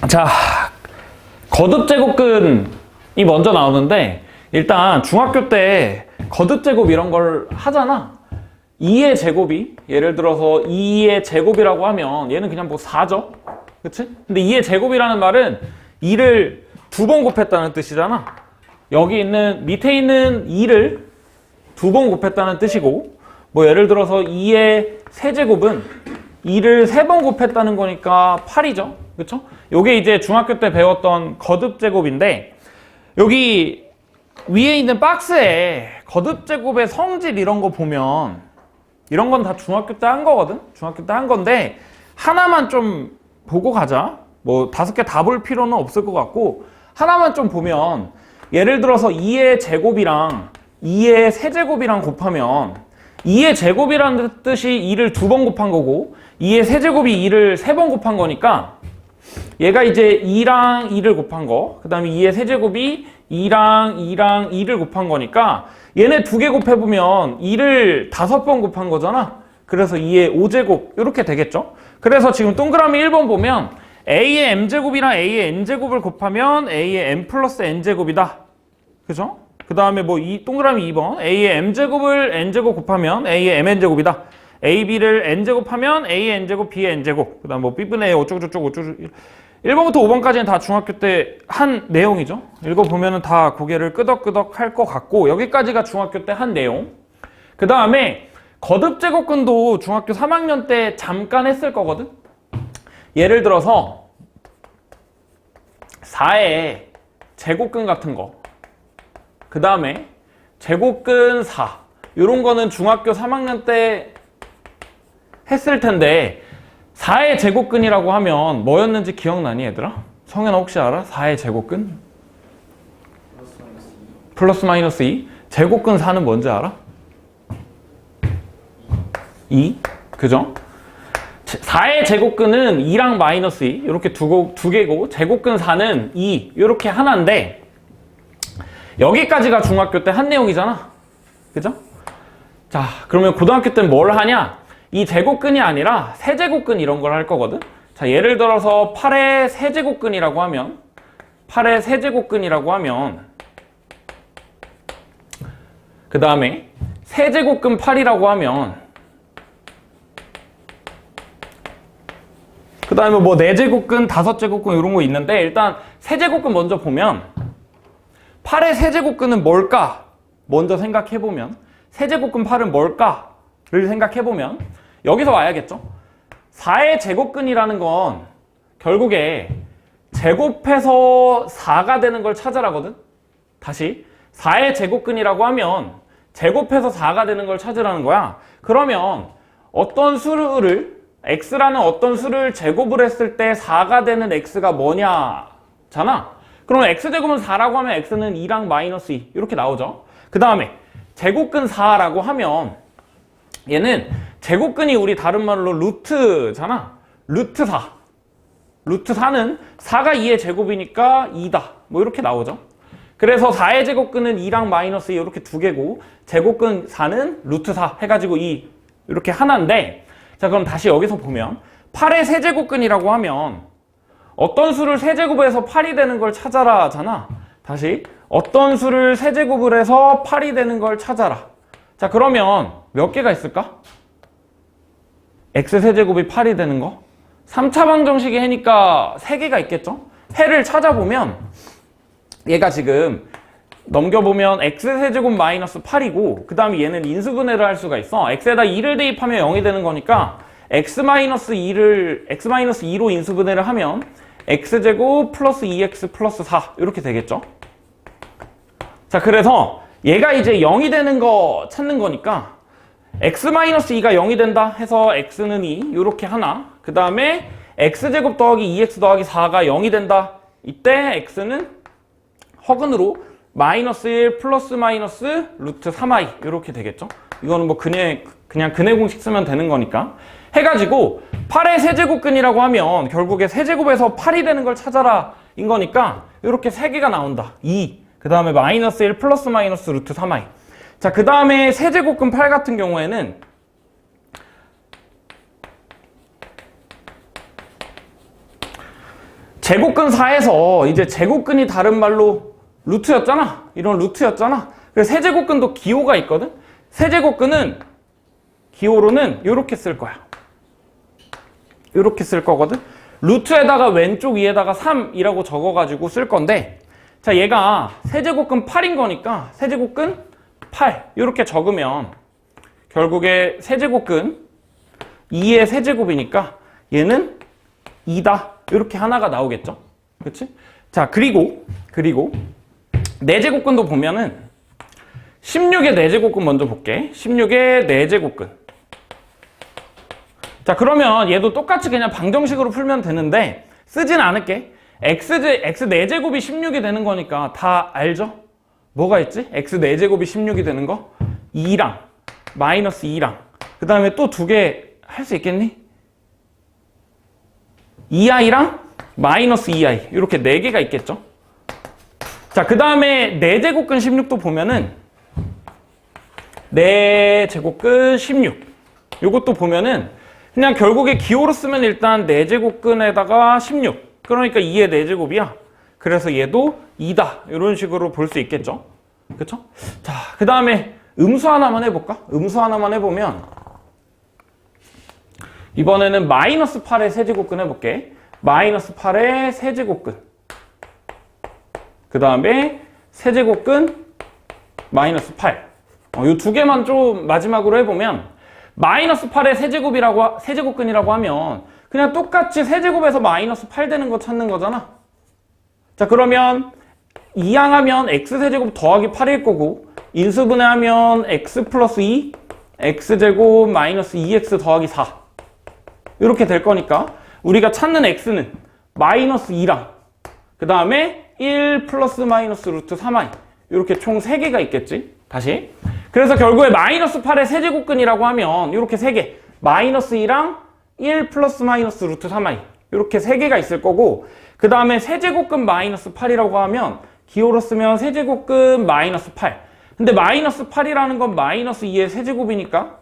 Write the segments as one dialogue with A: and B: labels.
A: 자, 거듭제곱근이 먼저 나오는데 일단 중학교 때 거듭제곱 이런 걸 하잖아. 2의 제곱이 예를 들어서 2의 제곱이라고 하면 얘는 그냥 뭐 4죠. 그치? 근데 2의 제곱이라는 말은 2를 두 번 곱했다는 뜻이잖아. 여기 있는 밑에 있는 2를 두 번 곱했다는 뜻이고, 뭐 예를 들어서 2의 세제곱은 2를 세 번 곱했다는 거니까 8이죠. 그쵸? 요게 이제 중학교 때 배웠던 거듭제곱인데, 여기 위에 있는 박스에 거듭제곱의 성질 이런 거 보면 이런 건 다 중학교 때 한 거거든? 중학교 때 한 건데 하나만 좀 보고 가자. 뭐 5개 다 볼 필요는 없을 것 같고 하나만 좀 보면, 예를 들어서 2의 제곱이랑 2의 세제곱이랑 곱하면 2의 제곱이라는 뜻이 2를 두 번 곱한 거고 2의 세제곱이 2를 세 번 곱한 거니까 얘가 이제 2랑 2를 곱한 거, 그 다음에 2의 세제곱이 2랑 2를 곱한 거니까 얘네 두 개 곱해보면 2를 5번 곱한 거잖아. 그래서 2의 5제곱 이렇게 되겠죠. 그래서 지금 동그라미 1번 보면 A의 M제곱이랑 A의 N제곱을 곱하면 A의 M 플러스 N제곱이다. 그죠? 그 다음에 뭐 이 동그라미 2번 A의 M제곱을 N제곱 곱하면 A의 MN제곱이다. AB를 N제곱하면 A의 N제곱, B의 N제곱. 그 다음 뭐 B분의 A 어쩌고저쩌고 1번부터 5번까지는 다 중학교 때 한 내용이죠. 읽어보면 다 고개를 끄덕끄덕 할 것 같고, 여기까지가 중학교 때 한 내용. 그 다음에 거듭제곱근도 중학교 3학년 때 잠깐 했을 거거든. 예를 들어서 4의 제곱근 같은 거, 그 다음에 제곱근 4 이런 거는 중학교 3학년 때 했을 텐데 4의 제곱근이라고 하면 뭐였는지 기억나니 얘들아? 성현아 혹시 알아? 4의 제곱근? 플러스 마이너스 2. 제곱근 4는 뭔지 알아? 2. 그죠? 4의 제곱근은 2랑 마이너스 2 이렇게 두 개고, 제곱근 4는 2 이렇게 하나인데 여기까지가 중학교 때 한 내용이잖아. 그죠? 자, 그러면 고등학교 때는 뭘 하냐? 이 제곱근이 아니라 세제곱근 이런 걸 할 거거든. 자, 예를 들어서 8의 세제곱근이라고 하면 8의 세제곱근이라고 하면 그 다음에 세제곱근 8이라고 하면 그 다음에 뭐 4제곱근, 5제곱근 이런 거 있는데 일단 세제곱근 먼저 보면 8의 세제곱근은 뭘까? 먼저 생각해보면 세제곱근 8은 뭘까?를 생각해보면 여기서 와야겠죠? 4의 제곱근이라는 건 결국에 제곱해서 4가 되는 걸 찾으라거든? 다시 4의 제곱근이라고 하면 제곱해서 4가 되는 걸 찾으라는 거야. 그러면 어떤 수를 x라는 어떤 수를 제곱을 했을 때 4가 되는 x가 뭐냐 잖아. 그러면 x제곱은 4라고 하면 x는 2랑 마이너스 2 이렇게 나오죠. 그 다음에 제곱근 4라고 하면 얘는 제곱근이 우리 다른 말로 루트잖아. 루트 4. 루트 4는 4가 2의 제곱이니까 2다. 뭐 이렇게 나오죠. 그래서 4의 제곱근은 2랑 마이너스 2 이렇게 두 개고, 제곱근 4는 루트 4 해가지고 2 이렇게 하나인데, 자 그럼 다시 여기서 보면 8의 세제곱근이라고 하면 어떤 수를 세제곱해서 8이 되는 걸 찾아라 잖아. 다시 어떤 수를 세제곱을 해서 8이 되는 걸 찾아라. 자 그러면 몇 개가 있을까? x세제곱이 8이 되는 거? 3차 방정식의 해니까 3개가 있겠죠? 해를 찾아보면 얘가 지금 넘겨보면 x세제곱 마이너스 8이고 그 다음에 얘는 인수분해를 할 수가 있어. x에다 2를 대입하면 0이 되는 거니까 x-2로 인수분해를 하면 x제곱 플러스 2x 플러스 4 이렇게 되겠죠? 자 그래서 얘가 이제 0이 되는 거 찾는 거니까 x-2가 0이 된다 해서 x는 2 이렇게 하나, 그 다음에 x제곱 더하기 2x 더하기 4가 0이 된다. 이때 x는 허근으로 마이너스 1 플러스 마이너스 루트 3i 이렇게 되겠죠. 이거는 뭐 그냥 근해 공식 쓰면 되는 거니까 해가지고 8의 세제곱근이라고 하면 결국에 세제곱에서 8이 되는 걸 찾아라 인 거니까 이렇게 3개가 나온다. 2, 그 다음에 마이너스 1 플러스 마이너스 루트 3i. 자, 그 다음에 세제곱근 8 같은 경우에는 제곱근 4에서 이제 제곱근이 다른 말로 루트였잖아. 이런 루트였잖아. 그래서 세제곱근도 기호가 있거든. 세제곱근은 기호로는 이렇게 쓸 거야. 이렇게 쓸 거거든. 루트에다가 왼쪽 위에다가 3이라고 적어가지고 쓸 건데, 자, 얘가 세제곱근 8인 거니까 세제곱근 8 이렇게 적으면 결국에 세제곱근 2의 세제곱이니까 얘는 2다. 이렇게 하나가 나오겠죠. 그치? 자, 그리고 4제곱근도 보면은 16의 4제곱근 먼저 볼게. 16의 4제곱근. 자, 그러면 얘도 똑같이 그냥 방정식으로 풀면 되는데 쓰진 않을게. x 4제곱이 16이 되는 거니까 다 알죠? 뭐가 있지? x 4제곱이 16이 되는 거? 2랑 마이너스 2랑 그 다음에 또 2개 할 수 있겠니? 2i랑 마이너스 2i 이렇게 4개가 있겠죠? 자, 그 다음에 4제곱근 16도 보면은 4제곱근 16 요것도 보면은 그냥 결국에 기호로 쓰면 일단 4제곱근에다가 16 그러니까 2의 4제곱이야. 그래서 얘도 2다 이런 식으로 볼 수 있겠죠? 그쵸? 자, 그 다음에 음수 하나만 해볼까? 음수 하나만 해보면 이번에는 마이너스 8의 세제곱근 해볼게. 마이너스 8의 세제곱근 그 다음에 세제곱근 마이너스 8 이 두 개만 좀 마지막으로 해보면 마이너스 8의 세제곱근이라고 하면 그냥 똑같이 세제곱에서 마이너스 8 되는 거 찾는 거잖아. 자, 그러면 이항하면 x세제곱 더하기 8일 거고 인수분해하면 x 플러스 2 x제곱 마이너스 2x 더하기 4 이렇게 될 거니까 우리가 찾는 x는 마이너스 2랑 그 다음에 1 플러스 마이너스 루트 3i 이렇게 총 3개가 있겠지. 다시 그래서 결국에 마이너스 8의 세제곱근이라고 하면 이렇게 3개 마이너스 2랑 1 플러스 마이너스 루트 3i 이렇게 3개가 있을 거고 그 다음에 세제곱근 마이너스 8이라고 하면 기호로 쓰면 세제곱근 마이너스 8 근데 마이너스 8이라는 건 마이너스 2의 세제곱이니까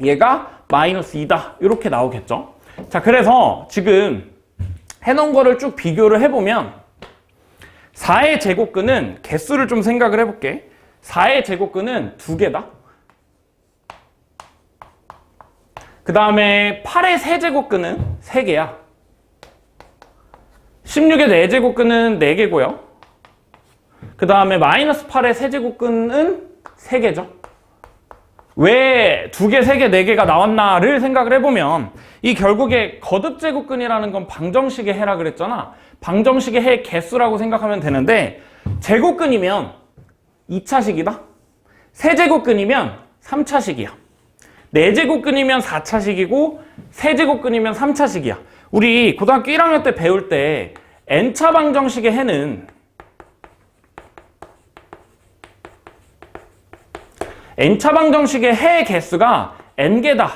A: 얘가 마이너스 2다 이렇게 나오겠죠. 자, 그래서 지금 해놓은 거를 쭉 비교를 해보면 4의 제곱근은 개수를 좀 생각을 해볼게. 4의 제곱근은 2개다. 그 다음에 8의 세제곱근은 3개야. 16의 4제곱근은 4개고요. 그 다음에 마이너스 8의 세제곱근은 3개죠. 왜 2개, 3개, 4개가 나왔나를 생각을 해보면 이 결국에 거듭제곱근이라는 건 방정식의 해라 그랬잖아. 방정식의 해 개수라고 생각하면 되는데 제곱근이면 2차식이다. 세제곱근이면 3차식이야. 4제곱근이면 4차식이고 세제곱근이면 3차식이야. 우리 고등학교 1학년 때 배울 때 n차 방정식의 해는 n차 방정식의 해 개수가 n개다.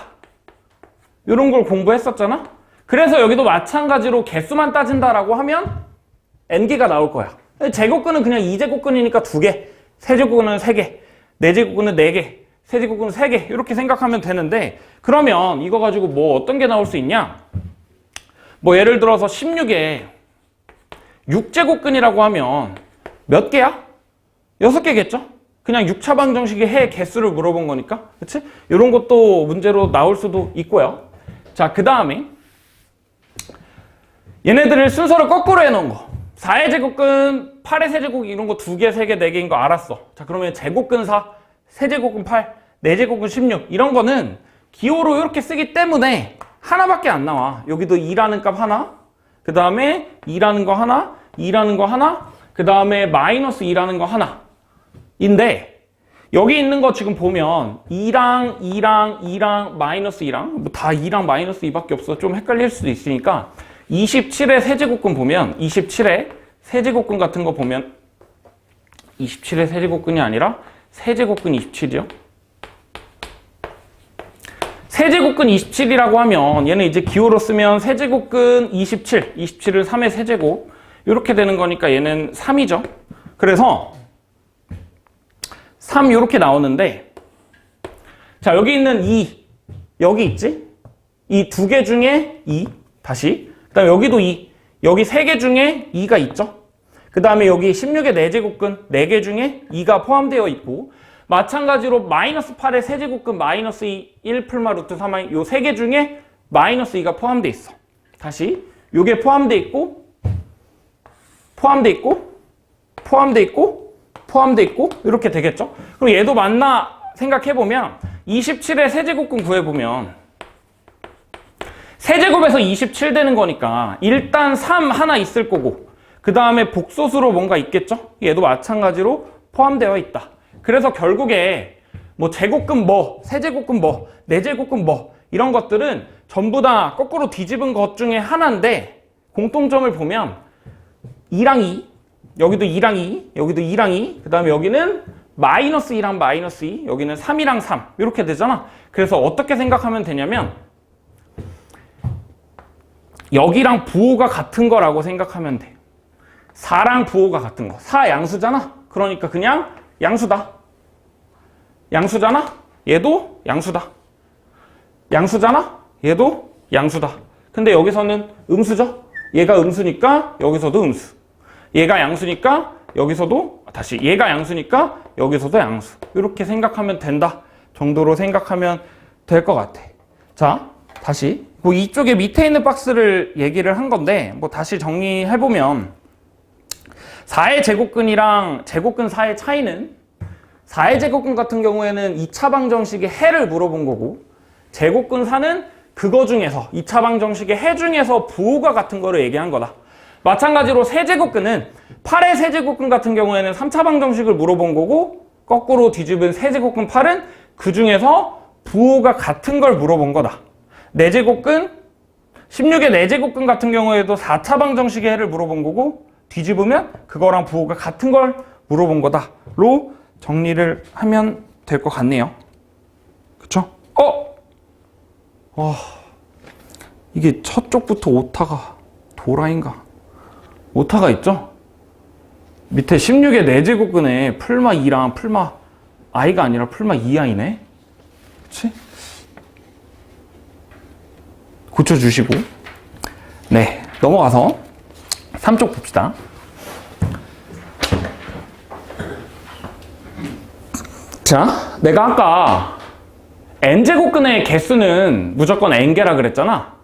A: 이런 걸 공부했었잖아. 그래서 여기도 마찬가지로 개수만 따진다라고 하면 n개가 나올 거야. 제곱근은 그냥 2제곱근이니까 2개, 세제곱근은 3개, 4제곱근은 4개, 세제곱근은 3개 이렇게 생각하면 되는데 그러면 이거 가지고 뭐 어떤 게 나올 수 있냐? 뭐 예를 들어서 16에 6제곱근이라고 하면 몇 개야? 6개겠죠? 그냥 6차 방정식의 해 개수를 물어본 거니까. 그치? 이런 것도 문제로 나올 수도 있고요. 자, 그 다음에 얘네들을 순서를 거꾸로 해놓은 거. 4의 제곱근, 8의 세제곱 이런 거 2개, 3개, 4개인 거 알았어. 자, 그러면 제곱근 4, 세제곱근 8, 4제곱근 16 이런 거는 기호로 이렇게 쓰기 때문에 하나밖에 안 나와. 여기도 2라는 값 하나, 그 다음에 2라는 거 하나, 2라는 거 하나, 그 다음에 마이너스 2라는 거 하나 인데 여기 있는 거 지금 보면 2랑 마이너스 2랑 뭐 다 2랑 마이너스 2밖에 없어. 좀 헷갈릴 수도 있으니까 27의 세제곱근 보면 27의 세제곱근 같은 거 보면 27의 세제곱근이 아니라 세제곱근 27이요. 세제곱근 27이라고 하면 얘는 이제 기호로 쓰면 세제곱근 27, 27을 3의 세제곱 이렇게 되는 거니까 얘는 3이죠. 그래서 3 이렇게 나오는데 자, 여기 있는 2 여기 있지? 이 2개 중에 2 다시 그 다음에 여기도 2 여기 3개 중에 2가 있죠. 그 다음에 여기 16의 4제곱근 4개 중에 2가 포함되어 있고, 마찬가지로 마이너스 8의 세제곱근 마이너스 2, 1 풀마 루트 3i 요 3개 중에 마이너스 2가 포함되어 있어. 다시 요게 포함되어 있고, 포함되어 있고, 포함되어 있고, 포함되어 있고 이렇게 되겠죠. 그럼 얘도 맞나 생각해보면 27의 세제곱근 구해보면 세제곱에서 27 되는 거니까 일단 3 하나 있을 거고, 그 다음에 복소수로 뭔가 있겠죠? 얘도 마찬가지로 포함되어 있다. 그래서 결국에 뭐 제곱근 뭐, 세제곱근 뭐, 네제곱근 뭐 이런 것들은 전부 다 거꾸로 뒤집은 것 중에 하나인데, 공통점을 보면 2랑 2, 여기도 2랑 2, 여기도 2랑 2, 그 다음에 여기는 마이너스 2랑 마이너스 2, 여기는 3이랑 3 이렇게 되잖아. 그래서 어떻게 생각하면 되냐면 여기랑 부호가 같은 거라고 생각하면 돼. 4랑 부호가 같은 거. 4 양수잖아. 그러니까 그냥 양수다. 양수잖아? 얘도 양수다. 양수잖아? 얘도 양수다. 근데 여기서는 음수죠? 얘가 음수니까 여기서도 음수. 얘가 양수니까 여기서도, 다시 얘가 양수니까 여기서도 양수. 이렇게 생각하면 된다 정도로 생각하면 될 것 같아. 자, 다시 뭐 이쪽에 밑에 있는 박스를 얘기를 한 건데, 뭐 다시 정리해보면 4의 제곱근이랑 제곱근 4의 차이는, 4의 제곱근 같은 경우에는 2차 방정식의 해를 물어본 거고, 제곱근 4는 그거 중에서 2차 방정식의 해 중에서 부호가 같은 거를 얘기한 거다. 마찬가지로 세제곱근은 8의 세제곱근 같은 경우에는 3차 방정식을 물어본 거고, 거꾸로 뒤집은 세제곱근 8은 그 중에서 부호가 같은 걸 물어본 거다. 4제곱근, 16의 4제곱근 같은 경우에도 4차 방정식의 해를 물어본 거고, 뒤집으면 그거랑 부호가 같은 걸 물어본 거다로 정리를 하면 될 것 같네요. 그쵸? 이게 첫 쪽부터 오타가 도라인가? 오타가 있죠? 밑에 16의 4제곱근에 풀마 2랑 풀마 i가 아니라 풀마 2i네? 그치? 고쳐주시고, 네, 넘어가서 3쪽 봅시다. 자, 내가 아까 n제곱근의 개수는 무조건 n개라 그랬잖아.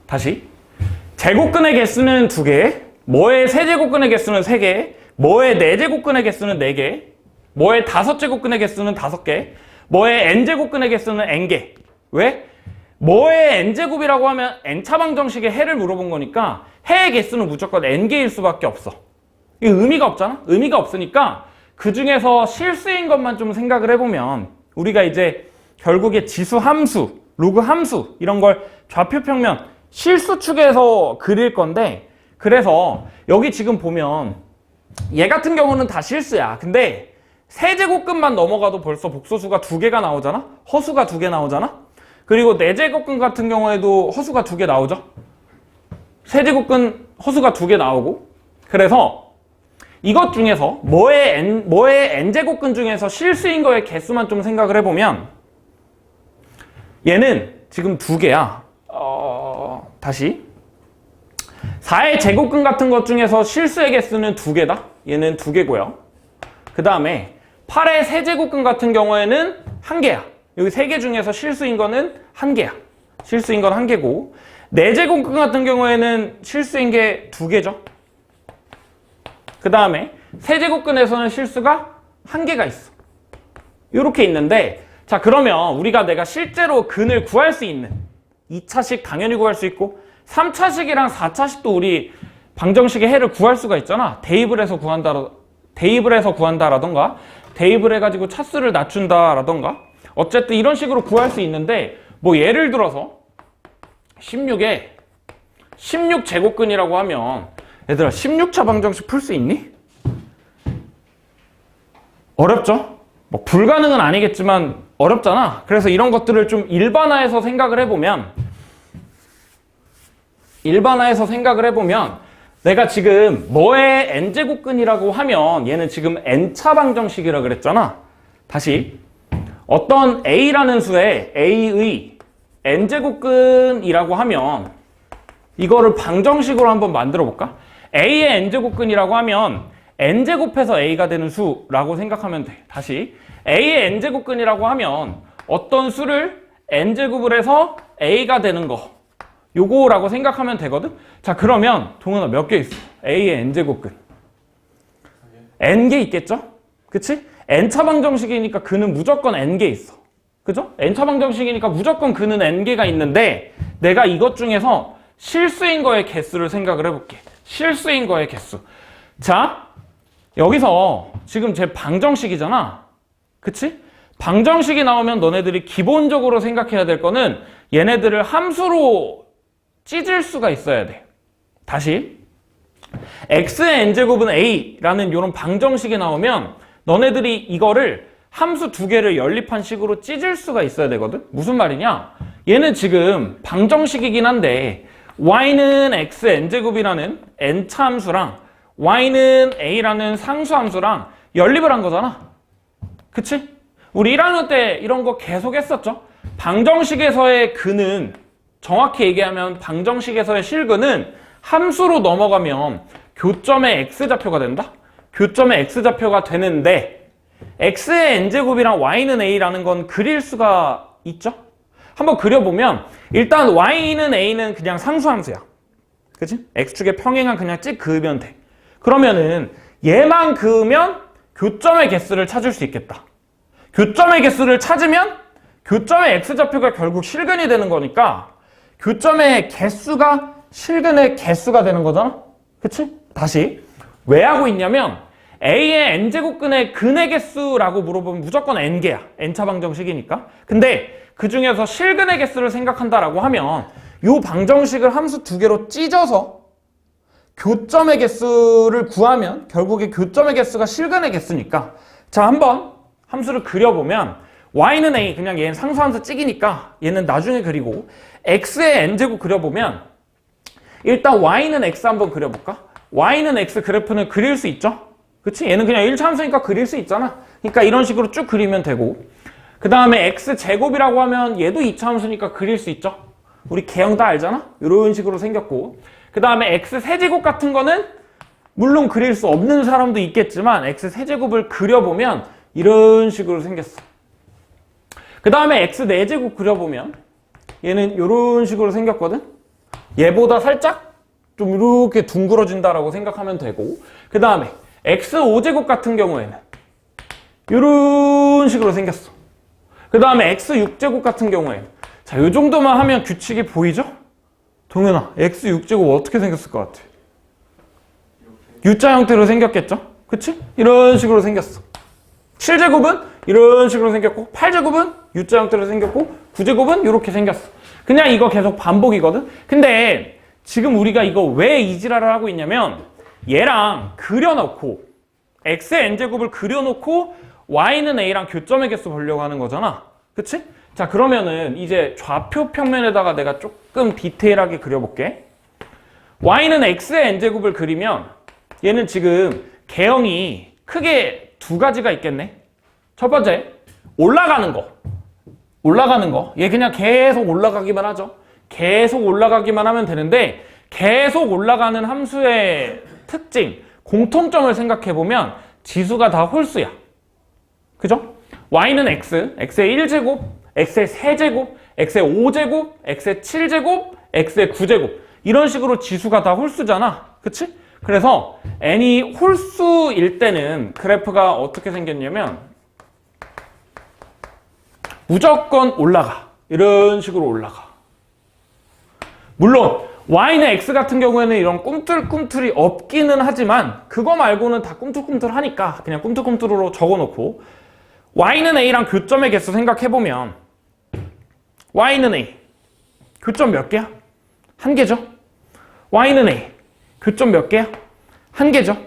A: 다시 제곱근의 개수는 2개, 뭐의 세제곱근의 개수는 3개, 뭐의 4제곱근의 개수는 4개, 뭐의 5제곱근의 개수는 5개, 뭐의 n제곱근의 개수는 n개. 왜? 뭐의 n제곱이라고 하면 n차 방정식의 해를 물어본 거니까 해의 개수는 무조건 n개일 수밖에 없어. 이게 의미가 없잖아? 의미가 없으니까 그 중에서 실수인 것만 좀 생각을 해보면, 우리가 이제 결국에 지수 함수, 로그 함수 이런 걸 좌표평면 실수축에서 그릴 건데, 그래서 여기 지금 보면 얘 같은 경우는 다 실수야. 근데 세제곱근만 넘어가도 벌써 복소수가 2개가 나오잖아? 허수가 2개 나오잖아? 그리고 4제곱근 같은 경우에도 허수가 2개 나오죠? 세제곱근 허수가 2개 나오고, 그래서 이것 중에서 뭐의 n제곱근 중에서 실수인 거의 개수만 좀 생각을 해보면, 얘는 지금 2개야. 다시 4의 제곱근 같은 것 중에서 실수의 개수는 2개다. 얘는 2개고요. 그 다음에 8의 세제곱근 같은 경우에는 1개야. 여기 3개 중에서 실수인 거는 1개야. 실수인 건 1개고, 4제곱근 같은 경우에는 실수인 게 2개죠. 그 다음에 세제곱근에서는 실수가 1개가 있어. 이렇게 있는데, 자, 그러면 내가 실제로 근을 구할 수 있는 2차식 당연히 구할 수 있고, 3차식이랑 4차식도 우리 방정식의 해를 구할 수가 있잖아. 대입을 해서 구한다라던가, 대입을 해가지고 차수를 낮춘다라던가, 어쨌든 이런 식으로 구할 수 있는데, 뭐 예를 들어서 16에 16제곱근이라고 하면, 얘들아 16차 방정식 풀 수 있니? 어렵죠? 뭐 불가능은 아니겠지만 어렵잖아. 그래서 이런 것들을 좀 일반화해서 생각을 해보면, 내가 지금 뭐의 n제곱근이라고 하면 얘는 지금 n차 방정식이라 그랬잖아. 다시 어떤 a라는 수에 a의 n제곱근이라고 하면 이거를 방정식으로 한번 만들어 볼까? a의 n제곱근이라고 하면 n제곱해서 a가 되는 수라고 생각하면 돼. 다시 a의 n제곱근이라고 하면 어떤 수를 n제곱을 해서 a가 되는 거 요거라고 생각하면 되거든? 자, 그러면 동현아 몇 개 있어? a의 n제곱근 n개 있겠죠? 그치? n차 방정식이니까 근은 무조건 n개 있어. 그죠? n차 방정식이니까 무조건 근은 n개가 있는데 내가 이것 중에서 실수인 거의 개수를 생각을 해볼게. 실수인 거의 개수. 자, 여기서 지금 제 방정식이잖아. 그치? 방정식이 나오면 너네들이 기본적으로 생각해야 될 거는 얘네들을 함수로 찢을 수가 있어야 돼. 다시 x의 n제곱은 a라는 이런 방정식이 나오면 너네들이 이거를 함수 두 개를 연립한 식으로 찢을 수가 있어야 되거든? 무슨 말이냐? 얘는 지금 방정식이긴 한데 y는 x n제곱이라는 n차 함수랑 y는 a라는 상수 함수랑 연립을 한 거잖아. 그치? 우리 1학년 때 이런 거 계속 했었죠? 방정식에서의 근은 정확히 얘기하면 방정식에서의 실근은 함수로 넘어가면 교점의 x좌표가 된다? 교점의 x좌표가 되는데 x의 n제곱이랑 y는 a라는 건 그릴 수가 있죠? 한번 그려보면 일단 y는 a는 그냥 상수함수야. 그치? x축에 평행한 그냥 찍 그으면 돼. 그러면은 얘만 그으면 교점의 개수를 찾을 수 있겠다. 교점의 개수를 찾으면 교점의 x좌표가 결국 실근이 되는 거니까 교점의 개수가 실근의 개수가 되는 거잖아? 그치? 다시 왜 하고 있냐면 a의 n제곱근의 근의 개수라고 물어보면 무조건 n개야. n차 방정식이니까. 근데 그 중에서 실근의 개수를 생각한다라고 하면 이 방정식을 함수 두 개로 찢어서 교점의 개수를 구하면 결국에 교점의 개수가 실근의 개수니까 자, 한번 함수를 그려보면 y는 a, 그냥 얘는 상수함수 찍이니까 얘는 나중에 그리고 x의 n제곱 그려보면 일단 y는 x 한번 그려볼까? y는 x 그래프는 그릴 수 있죠? 그치? 얘는 그냥 1차 함수니까 그릴 수 있잖아. 그러니까 이런 식으로 쭉 그리면 되고 그 다음에 x제곱이라고 하면 얘도 2차 함수니까 그릴 수 있죠? 우리 개형 다 알잖아? 이런 식으로 생겼고 그 다음에 x세제곱 같은 거는 물론 그릴 수 없는 사람도 있겠지만 x세제곱을 그려보면 이런 식으로 생겼어. 그 다음에 x4제곱 그려보면 얘는 이런 식으로 생겼거든? 얘보다 살짝 좀 이렇게 둥그러진다라고 생각하면 되고 그 다음에 x5제곱 같은 경우에는 이런 식으로 생겼어. 그 다음에 x6제곱 같은 경우에는 자, 이 정도만 하면 규칙이 보이죠? 동현아, x6제곱 어떻게 생겼을 것 같아? U자 형태로 생겼겠죠? 그치? 이런 식으로 생겼어. 7제곱은 이런 식으로 생겼고 8제곱은 U자 형태로 생겼고 9제곱은 이렇게 생겼어. 그냥 이거 계속 반복이거든? 근데 지금 우리가 이거 왜 이 지랄을 하고 있냐면 얘랑 그려놓고 x의 n제곱을 그려놓고 y는 a랑 교점의 개수 보려고 하는 거잖아. 그치? 자, 그러면은 이제 좌표 평면에다가 내가 조금 디테일하게 그려볼게. y는 x의 n제곱을 그리면 얘는 지금 개형이 크게 두 가지가 있겠네. 첫 번째, 올라가는 거. 올라가는 거. 얘 그냥 계속 올라가기만 하죠. 계속 올라가기만 하면 되는데 계속 올라가는 함수의 특징, 공통점을 생각해보면 지수가 다 홀수야. 그죠? y는 x, x의 1제곱, x의 3제곱, x의 5제곱, x의 7제곱, x의 9제곱 이런 식으로 지수가 다 홀수잖아. 그치? 그래서 n이 홀수일 때는 그래프가 어떻게 생겼냐면 무조건 올라가. 이런 식으로 올라가. 물론 y는 x 같은 경우에는 이런 꿈틀꿈틀이 없기는 하지만 그거 말고는 다 꿈틀꿈틀하니까 그냥 꿈틀꿈틀로 적어놓고 y는 a랑 교점의 개수 생각해보면 y는 a 교점 몇 개야? 한 개죠? y는 a 교점 몇 개야? 한 개죠?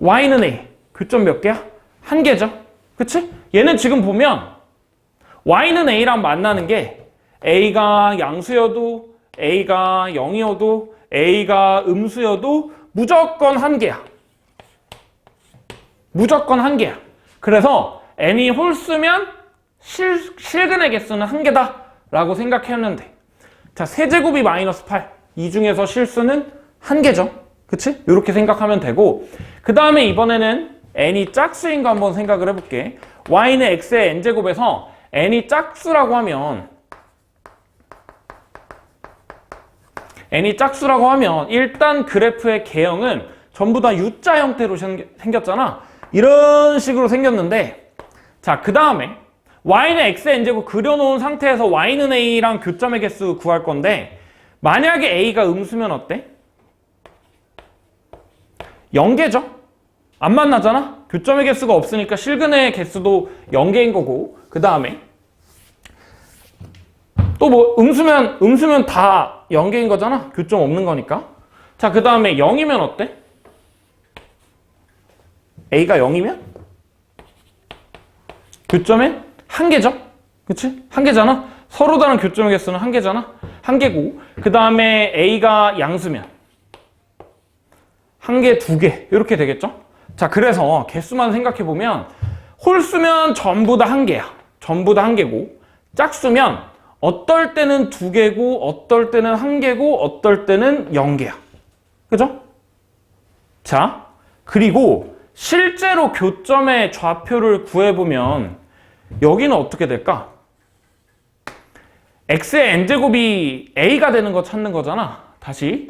A: y는 a 교점 몇 개야? 한 개죠? 그치? 얘는 지금 보면 y는 a랑 만나는 게 a가 양수여도 a가 0이어도 a가 음수여도 무조건 한 개야. 무조건 한 개야. 그래서 n이 홀수면 실근의 개수는 한 개다 라고 생각했는데 자, 세제곱이 마이너스 8 이 중에서 실수는 한 개죠. 그치? 이렇게 생각하면 되고, 그 다음에 이번에는 n이 짝수인 거 한번 생각을 해볼게. y는 x의 n제곱에서 n이 짝수라고 하면 일단 그래프의 개형은 전부 다 U자 형태로 생겼잖아. 이런 식으로 생겼는데, 자, 그 다음에 y는 x의 n제곱 그려놓은 상태에서 y는 a랑 교점의 개수 구할 건데, 만약에 a가 음수면 어때? 0개죠? 안 만나잖아? 교점의 개수가 없으니까 실근의 개수도 0개인 거고, 그 다음에 또 뭐 음수면 다 0개인 거잖아? 교점 없는 거니까. 자, 그 다음에 0이면 어때? a가 0이면? 교점엔 1개죠? 그치? 1개잖아? 서로 다른 교점의 개수는 1개잖아? 1개고, 그 다음에 a가 양수면 1개, 2개 이렇게 되겠죠? 자, 그래서 개수만 생각해보면 홀수면 전부 다 1개야. 전부 다 1개고, 짝수면 어떨 때는 2개고 어떨 때는 1개고 어떨 때는 0개야. 그죠? 자, 그리고 실제로 교점의 좌표를 구해보면 여기는 어떻게 될까? x의 n제곱이 a가 되는 거 찾는 거잖아. 다시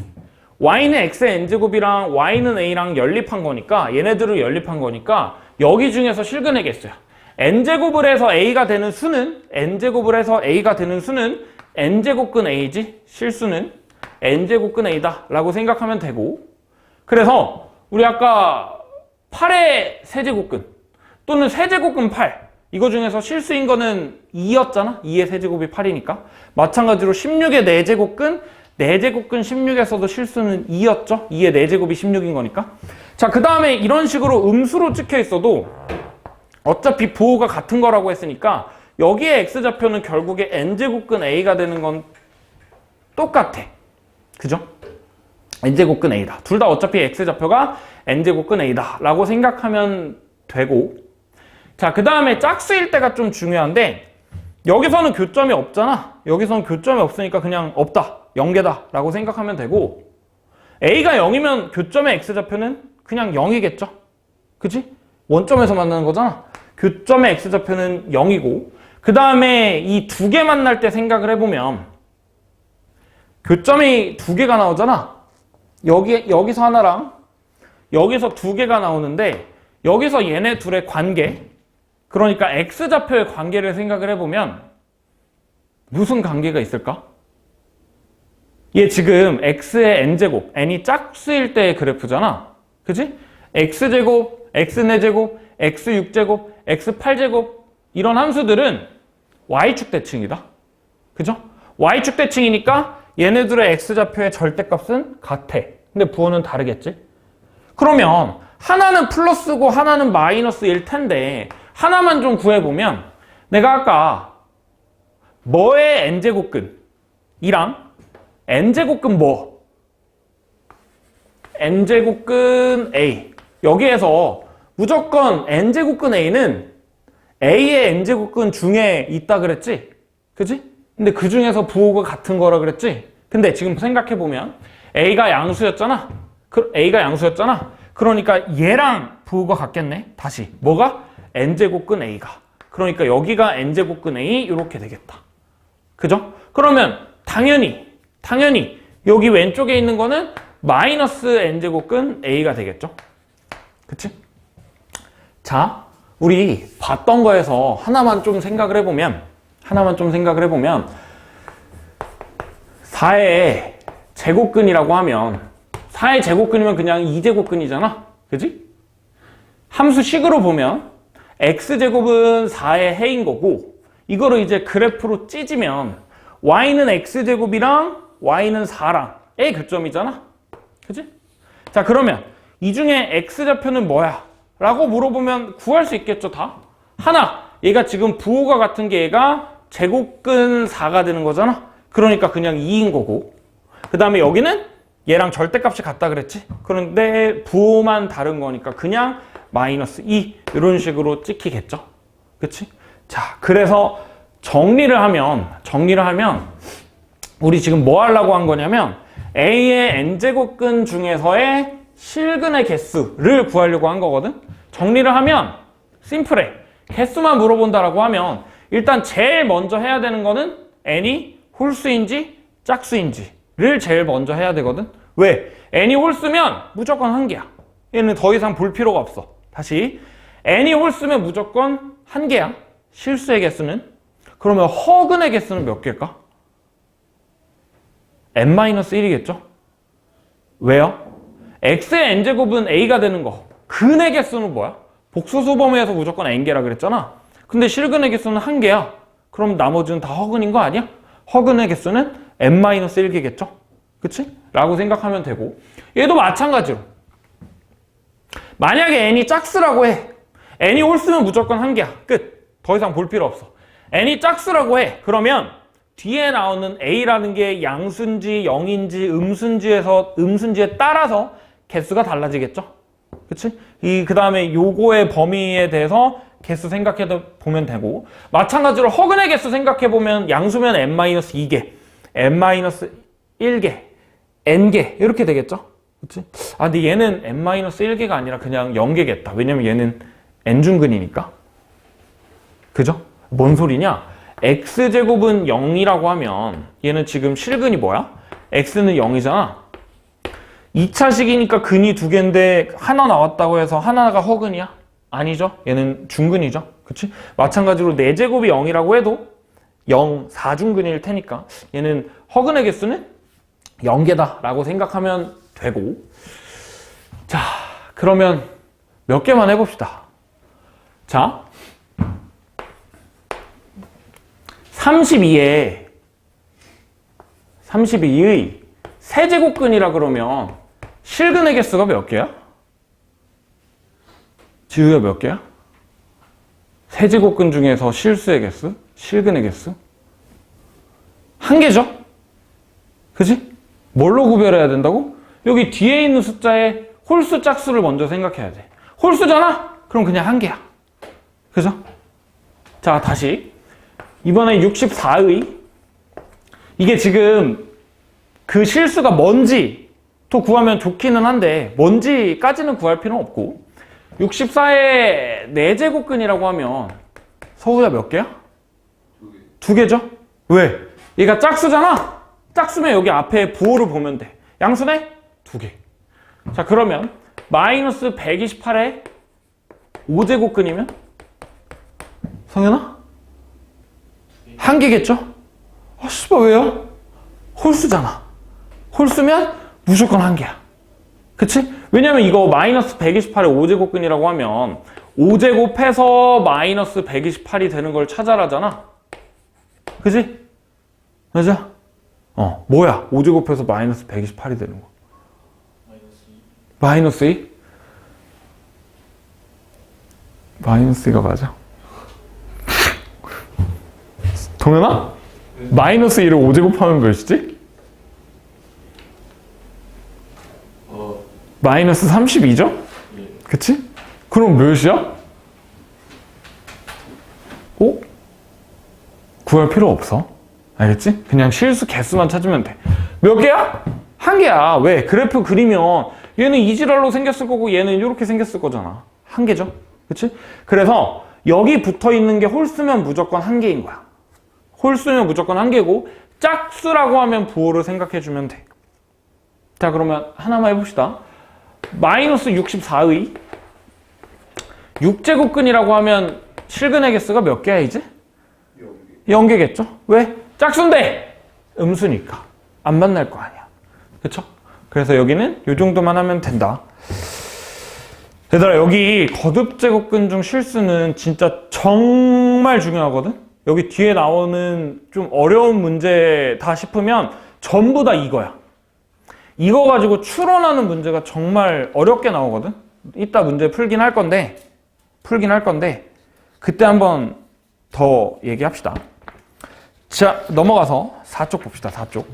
A: y는 x의 n제곱이랑 y는 a랑 연립한 거니까, 얘네들을 연립한 거니까 여기 중에서 실근의 개수야. n제곱을 해서 a가 되는 수는 n제곱근 a지, 실수는 n제곱근 a다 라고 생각하면 되고, 그래서 우리 아까 8의 세제곱근 또는 세제곱근 8, 이거 중에서 실수인 거는 2였잖아. 2의 세제곱이 8이니까. 마찬가지로 16의 4제곱근 16에서도 실수는 2였죠. 2의 4제곱이 16인 거니까. 자, 그 다음에 이런 식으로 음수로 찍혀 있어도 어차피 부호가 같은 거라고 했으니까 여기에 x좌표는 결국에 n제곱근 a가 되는 건 똑같아. 그죠? n제곱근 a다. 둘 다 어차피 x좌표가 n제곱근 a다 라고 생각하면 되고, 자, 그 다음에 짝수일 때가 좀 중요한데, 여기서는 교점이 없잖아. 여기서는 교점이 없으니까 그냥 없다, 0개다 라고 생각하면 되고, a가 0이면 교점의 x좌표는 그냥 0이겠죠? 그치? 원점에서 만나는 거잖아. 교점의 x좌표는 0이고, 그 다음에 이 2개 만날 때 생각을 해보면 교점이 2개가 나오잖아. 여기서 하나랑 여기서 2개가 나오는데, 여기서 얘네 둘의 관계, 그러니까 x좌표의 관계를 생각을 해보면 무슨 관계가 있을까? 얘 지금 x의 n제곱, n이 짝수일 때의 그래프잖아. 그치? x제곱, x4제곱, x6제곱, x8제곱 이런 함수들은 y축 대칭이다. 그죠? y축 대칭이니까 얘네들의 x좌표의 절대값은 같아. 근데 부호는 다르겠지? 그러면 하나는 플러스고 하나는 마이너스일 텐데, 하나만 좀 구해보면 내가 아까 뭐의 n제곱근이랑 n제곱근 뭐? n제곱근 a. 여기에서 무조건 n제곱근 a는 a의 n제곱근 중에 있다 그랬지? 그치? 근데 그 중에서 부호가 같은 거라 그랬지? 근데 지금 생각해보면 a가 양수였잖아. 그러니까 얘랑 부호가 같겠네. 다시 뭐가? n제곱근 a가. 그러니까 여기가 n제곱근 a 이렇게 되겠다. 그죠? 그러면 당연히 여기 왼쪽에 있는 거는 마이너스 n제곱근 a가 되겠죠? 그치? 자, 우리 봤던 거에서 하나만 좀 생각을 해보면 4의 제곱근이라고 하면 4의 제곱근이면 그냥 2제곱근이잖아. 그지? 함수식으로 보면 x제곱은 4의 해인 거고, 이거를 이제 그래프로 찢으면 y는 x제곱이랑 y는 4랑의 교점이잖아. 그지? 자, 그러면 이 중에 x좌표는 뭐야? 라고 물어보면 구할 수 있겠죠, 다? 하나, 얘가 지금 부호가 같은 게 얘가 제곱근 4가 되는 거잖아. 그러니까 그냥 2인 거고, 그 다음에 여기는 얘랑 절대값이 같다 그랬지? 그런데 부호만 다른 거니까 그냥 마이너스 2 이런 식으로 찍히겠죠? 그치? 자, 그래서 정리를 하면 우리 지금 뭐 하려고 한 거냐면 A의 n제곱근 중에서의 실근의 개수를 구하려고 한 거거든. 정리를 하면 심플해. 개수만 물어본다라고 하면 일단 제일 먼저 해야 되는 거는 n이 홀수인지 짝수인지를 제일 먼저 해야 되거든. 왜? n이 홀수면 무조건 한 개야. 얘는 더 이상 볼 필요가 없어. 다시 n이 홀수면 무조건 한 개야. 실수의 개수는. 그러면 허근의 개수는 몇 개일까? n-1이겠죠? 왜요? x의 n제곱은 a가 되는 거. 근의 개수는 뭐야? 복소수 범위에서 무조건 n개라 그랬잖아. 근데 실근의 개수는 한 개야. 그럼 나머지는 다 허근인 거 아니야? 허근의 개수는 n-1개겠죠? 그치? 라고 생각하면 되고, 얘도 마찬가지로 만약에 n이 짝수라고 해. n이 홀수면 무조건 한 개야. 끝. 더 이상 볼 필요 없어. n이 짝수라고 해. 그러면 뒤에 나오는 a라는 게 양수인지 0인지 음수인지에 따라서 개수가 달라지겠죠? 그치? 그 다음에 요거의 범위에 대해서 개수 생각해 보면 되고, 마찬가지로 허근의 개수 생각해 보면 양수면 n-2개, n-1개, n개 이렇게 되겠죠? 그치? 아, 근데 얘는 n-1개가 아니라 그냥 0개겠다. 왜냐면 얘는 n중근이니까. 그죠? 뭔 소리냐? x제곱은 0이라고 하면 얘는 지금 실근이 뭐야? x는 0이잖아. 2차식이니까 근이 두 개인데 하나 나왔다고 해서 하나가 허근이야? 아니죠. 얘는 중근이죠. 그치? 마찬가지로 4제곱이 0이라고 해도 0, 4중근일 테니까 얘는 허근의 개수는 0개다 라고 생각하면 되고, 자, 그러면 몇 개만 해봅시다. 자, 32의 세제곱근이라 그러면 실근의 개수가 몇 개야? 지우야 몇 개야? 세제곱근 중에서 실수의 개수? 실근의 개수? 한 개죠? 그지? 뭘로 구별해야 된다고? 여기 뒤에 있는 숫자의 홀수 짝수를 먼저 생각해야 돼. 홀수잖아? 그럼 그냥 한 개야. 그죠? 자, 다시 이번에 64의 이게 지금 그 실수가 뭔지 또 구하면 좋기는 한데 뭔지까지는 구할 필요는 없고, 64의 4제곱근이라고 하면 서우야 몇 개야? 두 개죠? 왜? 얘가 짝수잖아? 짝수면 여기 앞에 부호를 보면 돼. 양수네? 두 개. 자, 그러면 마이너스 128의 5제곱근이면 성현아? 한 개겠죠? 아, 씨발 왜요? 홀수잖아. 홀수면 무조건 한 개야. 그치? 왜냐면 이거 마이너스 128의 5제곱근이라고 하면 5제곱해서 마이너스 128이 되는 걸 찾아라잖아. 그치? 맞아? 뭐야? 5제곱해서 마이너스 128이 되는 거. 마이너스 2? 마이너스 2가 맞아? 동현아? 마이너스 2를 5제곱하면 몇이지? 마이너스 32죠? 그치? 그럼 몇이야? 구할 필요 없어. 알겠지? 그냥 실수 개수만 찾으면 돼. 몇 개야? 한 개야. 왜? 그래프 그리면 얘는 이지랄로 생겼을 거고 얘는 이렇게 생겼을 거잖아. 한 개죠? 그치? 그래서 여기 붙어 있는 게 홀수면 무조건 한 개인 거야. 홀수면 무조건 한 개고, 짝수라고 하면 부호를 생각해 주면 돼. 자, 그러면 하나만 해봅시다. 마이너스 64의 6제곱근이라고 하면 실근의 개수가 몇 개야 이제? 0개겠죠? 왜? 짝수인데 음수니까 안 만날 거 아니야. 그쵸? 그래서 여기는 이 정도만 하면 된다. 얘들아, 여기 거듭제곱근 중 실수는 진짜 정말 중요하거든? 여기 뒤에 나오는 좀 어려운 문제다 싶으면 전부 다 이거야. 이거 가지고 추론하는 문제가 정말 어렵게 나오거든? 이따 문제 풀긴 할 건데 그때 한번 더 얘기합시다. 자, 넘어가서 4쪽 봅시다. 4쪽.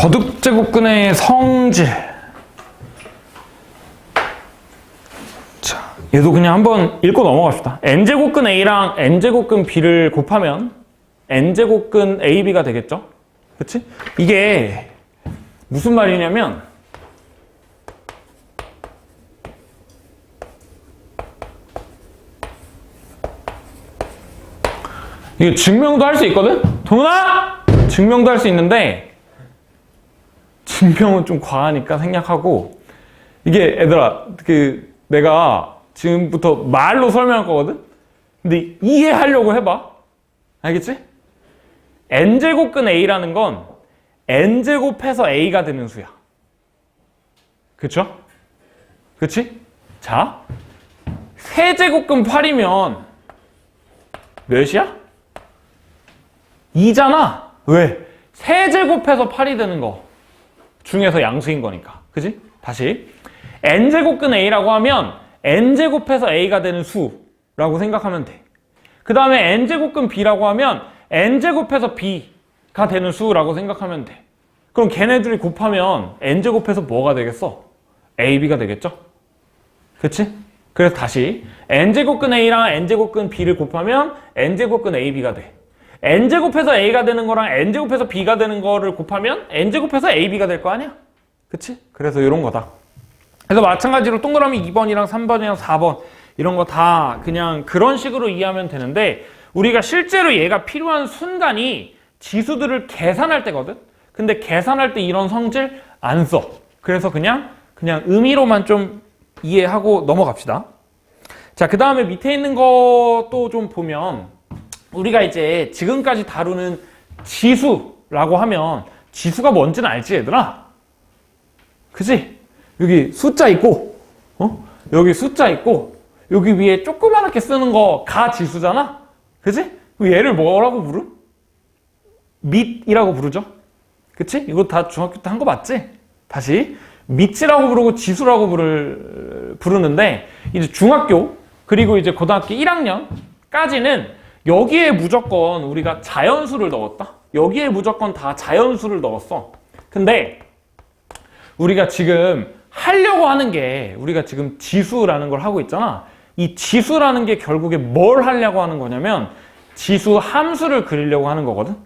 A: 거듭제곱근의 성질. 자, 얘도 그냥 한번 읽고 넘어갑시다. n제곱근 A랑 n제곱근 B를 곱하면 n제곱근 AB가 되겠죠? 그치? 이게 무슨 말이냐면 이게 증명도 할 수 있거든? 동훈아! 증명도 할 수 있는데 증명은 좀 과하니까 생략하고, 이게 얘들아 내가 지금부터 말로 설명할 거거든? 근데 이해하려고 해봐. 알겠지? n제곱근 A라는 건 n제곱해서 A가 되는 수야. 그쵸? 그치? 자, 세제곱근 8이면 몇이야? 2잖아. 왜? 세제곱해서 8이 되는 거 중에서 양수인 거니까. 그치? 다시. n제곱근 A라고 하면 n제곱해서 A가 되는 수라고 생각하면 돼. 그 다음에 n제곱근 B라고 하면 n제곱해서 B가 되는 수라고 생각하면 돼. 그럼 걔네들이 곱하면 n제곱해서 뭐가 되겠어? AB가 되겠죠? 그치? 그래서 다시 n제곱근 A랑 n제곱근 B를 곱하면 n제곱근 AB가 돼. n제곱해서 A가 되는 거랑 n제곱해서 B가 되는 거를 곱하면 n제곱해서 AB가 될 거 아니야? 그치? 그래서 이런 거다. 그래서 마찬가지로 동그라미 2번이랑 3번이랑 4번 이런 거 다 그냥 그런 식으로 이해하면 되는데, 우리가 실제로 얘가 필요한 순간이 지수들을 계산할 때거든? 근데 계산할 때 이런 성질 안 써. 그래서 그냥 의미로만 좀 이해하고 넘어갑시다. 자, 그 다음에 밑에 있는 것도 좀 보면, 우리가 이제 지금까지 다루는 지수라고 하면 지수가 뭔지는 알지, 얘들아? 그치? 여기 숫자 있고, 여기 숫자 있고, 여기 위에 조그맣게 쓰는 거 가 지수잖아? 그치? 얘를 뭐라고 부름? 밑이라고 부르죠? 그치? 이거 다 중학교 때 한 거 맞지? 다시. 밑이라고 부르고 지수라고 부르는데, 이제 중학교, 그리고 이제 고등학교 1학년까지는 여기에 무조건 우리가 자연수를 넣었다. 여기에 무조건 다 자연수를 넣었어. 근데 우리가 지금 하려고 하는 게, 우리가 지금 지수라는 걸 하고 있잖아. 이 지수라는 게 결국에 뭘 하려고 하는 거냐면 지수 함수를 그리려고 하는 거거든.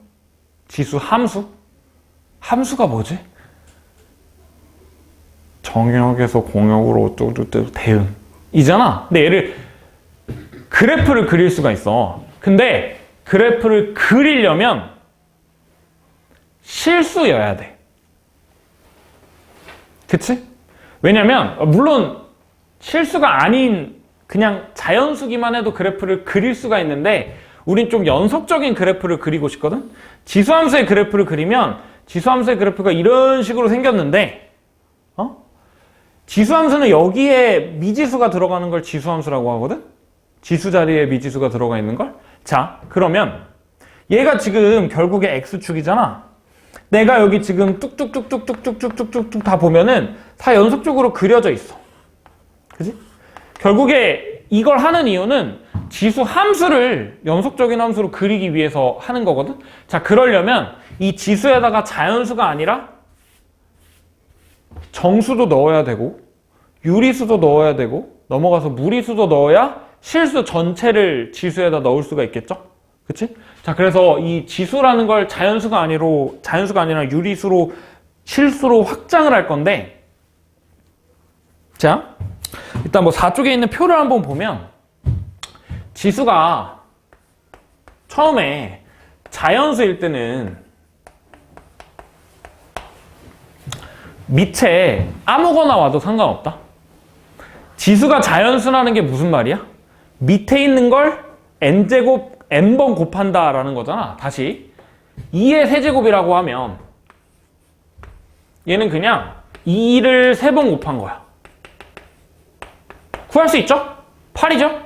A: 지수 함수? 함수가 뭐지? 정역에서 공역으로 어쩌고저쩌고 대응 이잖아. 근데 얘를 그래프를 그릴 수가 있어. 근데 그래프를 그리려면 실수여야 돼. 그치? 왜냐면 물론 실수가 아닌 그냥 자연수기만 해도 그래프를 그릴 수가 있는데, 우린 좀 연속적인 그래프를 그리고 싶거든? 지수함수의 그래프를 그리면 지수함수의 그래프가 이런 식으로 생겼는데, 지수함수는 여기에 미지수가 들어가는 걸 지수함수라고 하거든? 지수 자리에 미지수가 들어가 있는 걸? 자, 그러면 얘가 지금 결국에 X축이잖아. 내가 여기 지금 뚝뚝뚝뚝뚝뚝뚝뚝뚝 다 보면은 다 연속적으로 그려져 있어. 그지? 결국에 이걸 하는 이유는 지수 함수를 연속적인 함수로 그리기 위해서 하는 거거든? 자, 그러려면 이 지수에다가 자연수가 아니라 정수도 넣어야 되고, 유리수도 넣어야 되고, 넘어가서 무리수도 넣어야 실수 전체를 지수에다 넣을 수가 있겠죠? 그치? 자, 그래서 이 지수라는 걸 자연수가 아니라 유리수로, 실수로 확장을 할 건데, 자, 일단 뭐 4쪽에 있는 표를 한번 보면, 지수가 처음에 자연수일 때는 밑에 아무거나 와도 상관없다. 지수가 자연수라는 게 무슨 말이야? 밑에 있는 걸 n제곱 n번 곱한다 라는 거잖아. 다시 2의 세제곱이라고 하면 얘는 그냥 2를 3번 곱한 거야. 구할 수 있죠? 8이죠?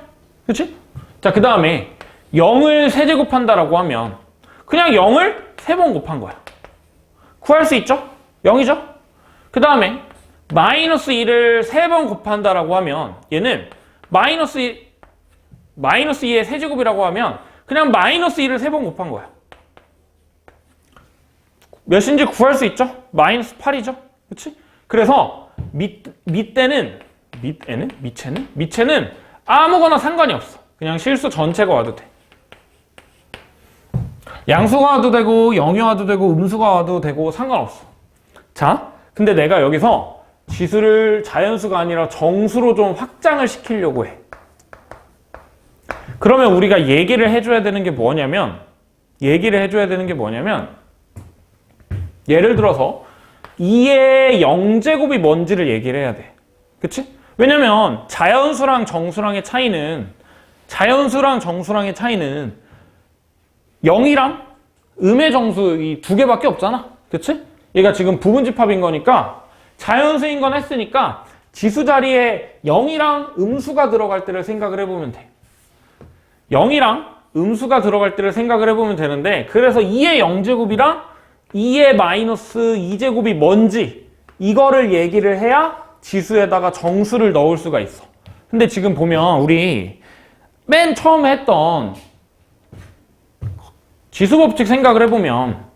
A: 그치? 자, 그 다음에 0을 세제곱한다라고 하면 그냥 0을 3번 곱한 거야. 구할 수 있죠? 0이죠? 그 다음에 마이너스 2를 3번 곱한다라고 하면 얘는 마이너스 2의 세제곱이라고 하면 그냥 마이너스 2를 3번 곱한 거야. 몇인지 구할 수 있죠? 마이너스 8이죠? 그치? 그래서 밑에는 밑에는 아무거나 상관이 없어. 그냥 실수 전체가 와도 돼. 양수가 와도 되고 0이 와도 되고 음수가 와도 되고 상관없어. 자, 근데 내가 여기서 지수를 자연수가 아니라 정수로 좀 확장을 시키려고 해. 그러면 우리가 얘기를 해줘야 되는 게 뭐냐면 예를 들어서 2의 0제곱이 뭔지를 얘기를 해야 돼. 그치? 왜냐면 자연수랑 정수랑의 차이는 0이랑 음의 정수 이 두 개밖에 없잖아. 그치? 얘가 지금 부분집합인 거니까 자연수인 건 했으니까 지수 자리에 0이랑 음수가 들어갈 때를 생각을 해보면 돼. 0이랑 음수가 들어갈 때를 생각을 해보면 되는데, 그래서 2의 0제곱이랑 2의 마이너스 2제곱이 뭔지 이거를 얘기를 해야 지수에다가 정수를 넣을 수가 있어. 근데 지금 보면 우리 맨 처음에 했던 지수법칙 생각을 해보면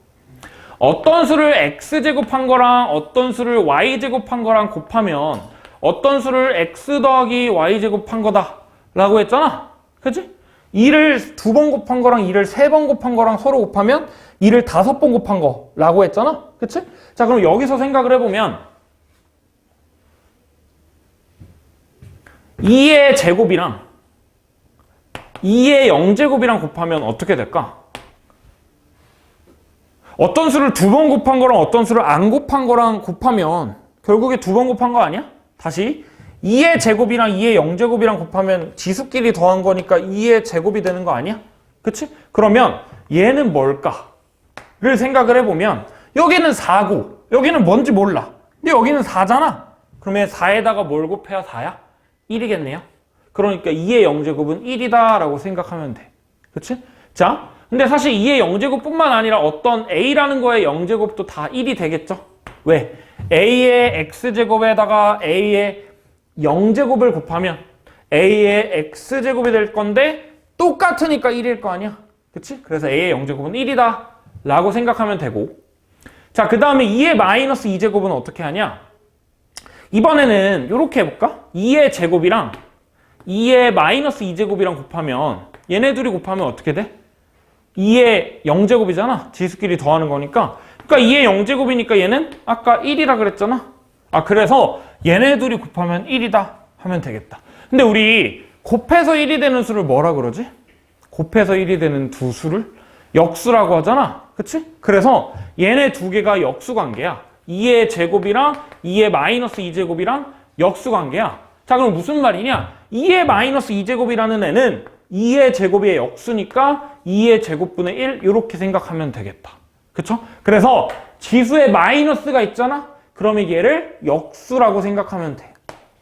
A: 어떤 수를 x제곱한 거랑 어떤 수를 y제곱한 거랑 곱하면 어떤 수를 x 더하기 y제곱한 거다 라고 했잖아. 그치? 2를 2번 곱한 거랑 2를 3번 곱한 거랑 서로 곱하면 2를 5번 곱한 거라고 했잖아. 그치? 자, 그럼 여기서 생각을 해보면 2의 제곱이랑 2의 0제곱이랑 곱하면 어떻게 될까? 어떤 수를 2번 곱한 거랑 어떤 수를 안 곱한 거랑 곱하면 결국에 2번 곱한 거 아니야? 다시 2의 제곱이랑 2의 0제곱이랑 곱하면 지수끼리 더한 거니까 2의 제곱이 되는 거 아니야? 그치? 그러면 얘는 뭘까를 생각을 해보면 여기는 4고 여기는 뭔지 몰라. 근데 여기는 4잖아. 그러면 4에다가 뭘 곱해야 4야? 1이겠네요. 그러니까 2의 0제곱은 1이다 라고 생각하면 돼. 그치? 자, 근데 사실 2의 0제곱뿐만 아니라 어떤 a라는 거의 0제곱도 다 1이 되겠죠? 왜? a의 x제곱에다가 a의 0제곱을 곱하면 a의 x제곱이 될 건데 똑같으니까 1일 거 아니야? 그치? 그래서 a의 0제곱은 1이다 라고 생각하면 되고, 자, 그 다음에 2의 마이너스 2제곱은 어떻게 하냐? 이번에는 이렇게 해볼까? 2의 제곱이랑 2의 마이너스 2제곱이랑 곱하면 얘네 둘이 곱하면 어떻게 돼? 2의 0제곱이잖아. 지수끼리 더하는 거니까. 그러니까 2의 0제곱이니까 얘는 아까 1이라 그랬잖아. 아, 그래서 얘네 둘이 곱하면 1이다 하면 되겠다. 근데 우리 곱해서 1이 되는 수를 뭐라 그러지? 곱해서 1이 되는 두 수를 역수라고 하잖아. 그치? 그래서 얘네 두 개가 역수 관계야. 2의 제곱이랑 2의 마이너스 2제곱이랑 역수 관계야. 자, 그럼 무슨 말이냐? 2의 마이너스 2제곱이라는 애는 2의 제곱의 역수니까 2의 제곱분의 1 이렇게 생각하면 되겠다. 그쵸? 그래서 지수에 마이너스가 있잖아? 그러면 얘를 역수라고 생각하면 돼.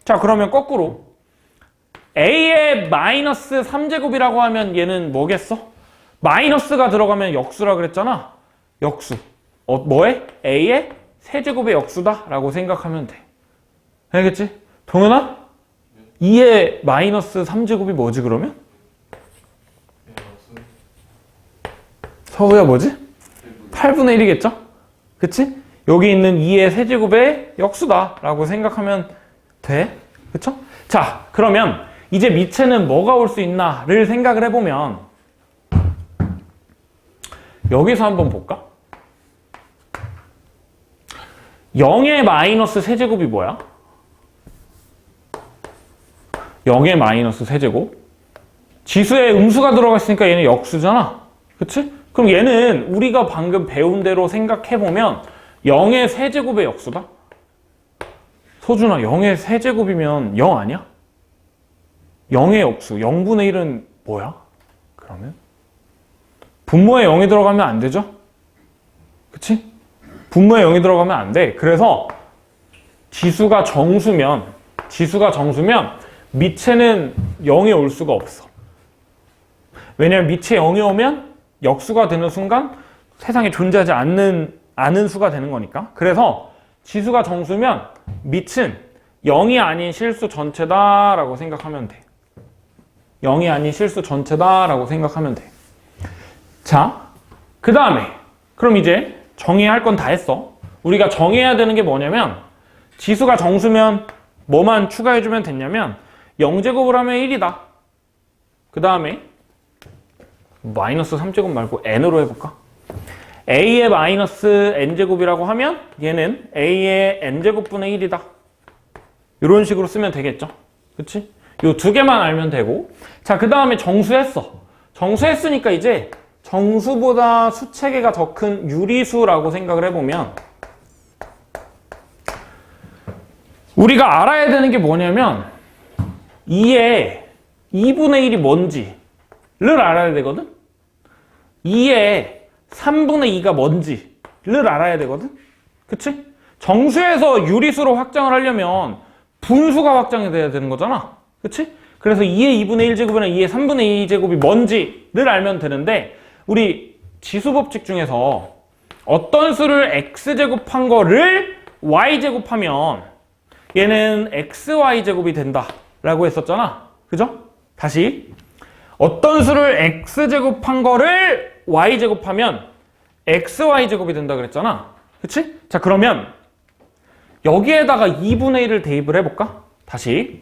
A: 자, 그러면 거꾸로 a의 마이너스 3제곱이라고 하면 얘는 뭐겠어? 마이너스가 들어가면 역수라 그랬잖아. 역수. 뭐해? a의 세제곱의 역수다 라고 생각하면 돼. 알겠지? 동현아? 2의 마이너스 3제곱이 뭐지 그러면? 서우야 뭐지? 8분의 1이겠죠? 그치? 여기 있는 2의 세제곱의 역수다 라고 생각하면 돼. 그쵸? 자, 그러면 이제 밑에는 뭐가 올 수 있나를 생각을 해보면 여기서 한번 볼까? 0의 마이너스 세제곱이 뭐야? 0의 마이너스 세제곱? 지수에 음수가 들어가 있으니까 얘는 역수잖아. 그치? 그럼 얘는 우리가 방금 배운 대로 생각해보면 0의 세제곱의 역수다? 소준아, 0의 세제곱이면 0 아니야? 0의 역수, 0분의 1은 뭐야? 그러면? 분모에 0이 들어가면 안 되죠? 그치? 분모에 0이 들어가면 안 돼. 그래서 지수가 정수면 밑에는 0이 올 수가 없어. 왜냐면 밑에 0이 오면 역수가 되는 순간 세상에 존재하지 않는 수가 되는 거니까. 그래서 지수가 정수면 밑은 0이 아닌 실수 전체다 라고 생각하면 돼. 0이 아닌 실수 전체다 라고 생각하면 돼. 자, 그 다음에 그럼 이제 정의해야 할 건 다 했어. 우리가 정의해야 되는 게 뭐냐면 지수가 정수면 뭐만 추가해주면 됐냐면 0제곱을 하면 1이다. 그 다음에 마이너스 3제곱 말고 n으로 해볼까? a의 마이너스 n제곱이라고 하면 얘는 a의 n제곱분의 1이다. 이런 식으로 쓰면 되겠죠? 그치? 요 두 개만 알면 되고, 자, 그 다음에 정수했어. 정수했으니까 이제 정수보다 수체계가 더 큰 유리수라고 생각을 해보면 우리가 알아야 되는 게 뭐냐면 2의 2분의 1이 뭔지를 알아야 되거든? 2의 3분의 2가 뭔지를 알아야 되거든? 그치? 정수에서 유리수로 확장을 하려면 분수가 확장이 돼야 되는 거잖아. 그치? 그래서 2의 2분의 1제곱이나 2의 3분의 2제곱이 뭔지를 알면 되는데 우리 지수법칙 중에서 어떤 수를 x제곱한 거를 y제곱하면 얘는 xy제곱이 된다 라고 했었잖아. 그죠? 다시 어떤 수를 x제곱한 거를 y제곱하면 xy제곱이 된다 그랬잖아. 그치? 자, 그러면 여기에다가 2분의 1을 대입을 해볼까? 다시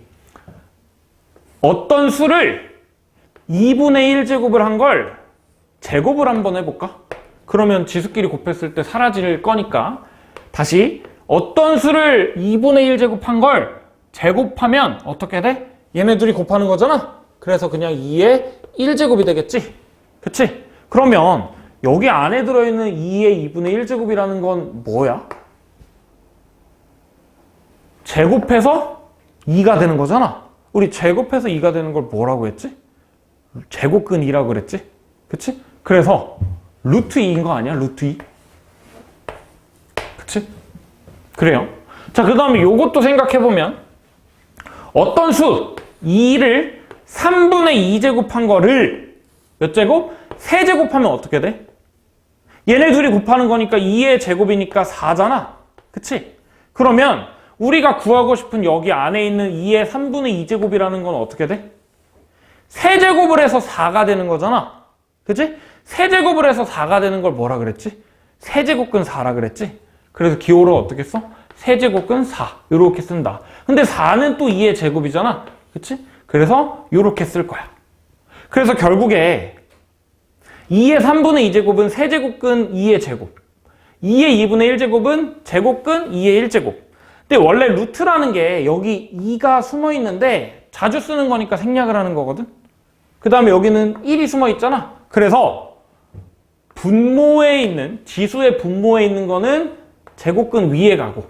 A: 어떤 수를 2분의 1제곱을 한 걸 제곱을 한번 해볼까? 그러면 지수끼리 곱했을 때 사라질 거니까 다시 어떤 수를 2분의 1제곱한 걸 제곱하면 어떻게 돼? 얘네들이 곱하는 거잖아? 그래서 그냥 2의 1제곱이 되겠지? 그치? 그러면 여기 안에 들어있는 2의 2분의 1제곱이라는 건 뭐야? 제곱해서 2가 되는 거잖아? 우리 제곱해서 2가 되는 걸 뭐라고 했지? 제곱근 2라고 그랬지? 그치? 그래서 루트 2인 거 아니야? 루트 2? 그치? 그래요. 자, 그 다음에 요것도 생각해보면 어떤 수 2를 3분의 2제곱한 거를 몇 제곱? 3제곱하면 어떻게 돼? 얘네 둘이 곱하는 거니까 2의 제곱이니까 4잖아. 그치? 그러면 우리가 구하고 싶은 여기 안에 있는 2의 3분의 2제곱이라는 건 어떻게 돼? 세제곱을 해서 4가 되는 거잖아. 그치? 세제곱을 해서 4가 되는 걸 뭐라 그랬지? 세제곱근 4라 그랬지? 그래서 기호를 어떻게 써? 세제곱근 4 이렇게 쓴다. 근데 4는 또 2의 제곱이잖아. 그치? 그래서 이렇게 쓸 거야. 그래서 결국에 2의 3분의 2제곱은 세제곱근 2의 제곱, 2의 2분의 1제곱은 제곱근 2의 1제곱. 근데 원래 루트라는 게 여기 2가 숨어 있는데 자주 쓰는 거니까 생략을 하는 거거든. 그 다음에 여기는 1이 숨어 있잖아. 그래서 분모에 있는, 지수의 분모에 있는 거는 제곱근 위에 가고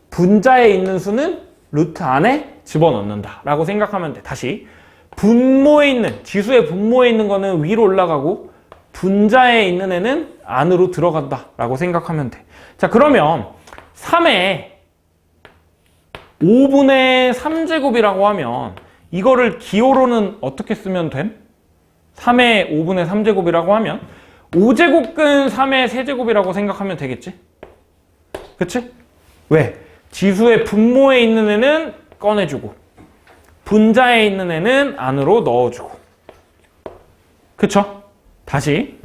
A: 분자에 있는 수는 루트 안에 집어넣는다 라고 생각하면 돼. 다시 분모에 있는, 지수의 분모에 있는 거는 위로 올라가고 분자에 있는 애는 안으로 들어간다 라고 생각하면 돼. 자, 그러면 3의 5분의 3제곱이라고 하면 이거를 기호로는 어떻게 쓰면 됨? 3의 5분의 3제곱이라고 하면 5제곱근 3의 세제곱이라고 생각하면 되겠지? 그치? 왜? 지수의 분모에 있는 애는 꺼내주고 분자에 있는 애는 안으로 넣어주고. 그쵸? 다시